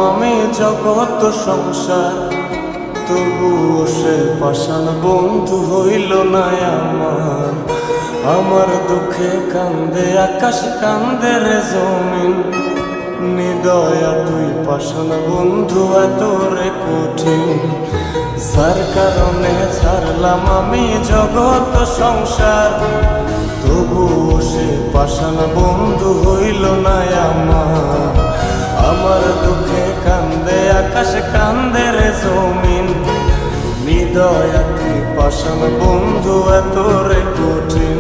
আমি জগৎ সংসার, তবুও সে পাষাণ বন্ধু হইল না আমার। আমার দুঃখে কান্দে আকাশ, কান্দে রে জমিন, নিদয়া তুই পাষাণ বন্ধু এত রে কঠিন। যার কারণে ছাড়লাম আমি জগৎ সংসার, তবুও সে পাষাণ বন্ধু হইল না আমার। আমার দুঃখে কান্দে আকাশ, কান্দে রে জমিন, নিদয়া তুই পাষাণ বন্ধু এত রে কঠিন।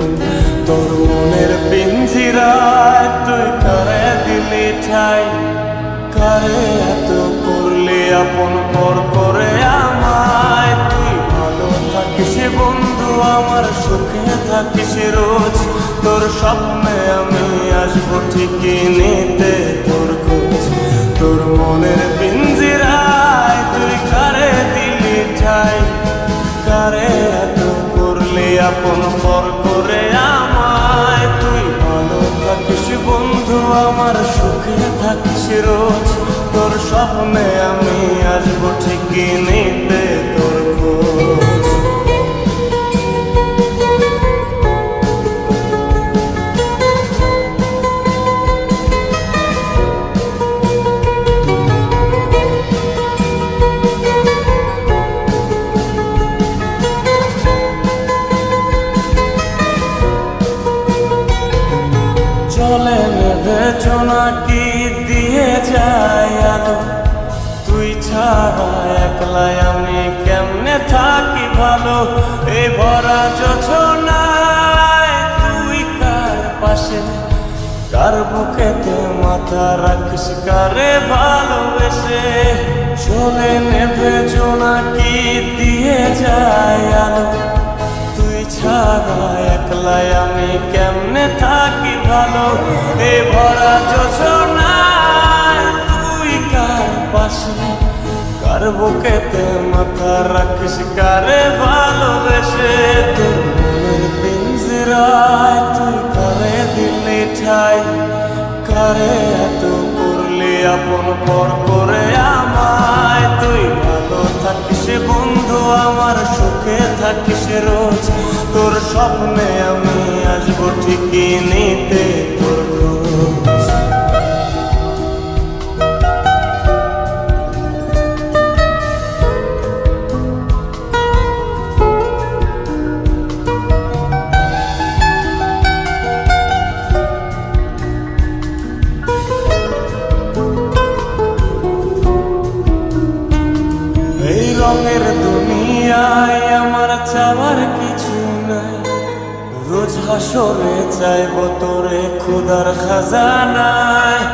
তোর মনের পিঞ্জিরায় তুই কারে দিলি ঠাই, কারে এত করলি আপন পর করে আমায়। তুই ভালো থাকিস বন্ধু আমার, সুখে থাকিস রোজ, তোর স্বপ্নে আমি আসবো ঠিকই নিতে তোর খোঁজ। তোর মনের পিঞ্জিরায় তুই কারে দিলি ঠাই, কারে এত করলি আপন পর করে আমায়। তুই ভালো থাকিস বন্ধু আমার, সুখে থাকিস রোজ, তোর স্বপ্নে আমি আসবো ঠিকই নিতে তোর খোঁজ। চলে নেবে জোনাকি দিয়ে যায় আলো, তুই ছাড়া একলাই আমি কেমনে থাকি ভালো। এই ভরা যোছনায় তুই কার পাশে, কার বুকেতে মাথা রাখিস, কারে ভালোবেসে। চলে নেবে জোনাকি দিয়ে যায় আলো, তুই ছাড়া একলাই আমি কেমনে থাকি ভালো। এ ভরা যোছনায় তুই কার পাশে, কার বুকেতে মাথা রাখিস, কারে ভালোবেসে। তোর মনের পিঞ্জিরায় তুই কারে দিলি ঠাই, কারে এত করলি আপন পর করে আমায়। তুই ভালো থাকিস বন্ধু আমার, সুখে থাকিস রোজ, তোর স্বপ্নে আমি আসবো ঠিকই নিতে তোর খোঁজ। এই রঙের দুনিয়ায় আমার চাওয়ার কিছু নাই, রোজ হাসরে চাইব তোরে খোদার খাজানায়।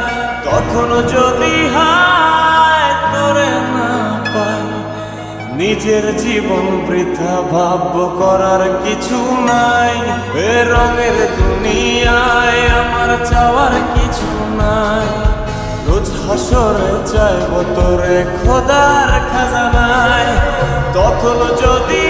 তখন যদি হায় তোরে না পাই, নিজের জীবন বৃথা ভাবব করার কিছু নাই। এ রঙের দুনিয়ায় আমার চাওয়ার কিছু নাই, রোজ হাসরে চাইব তোরে খোদার খাজানায়। তখন যদি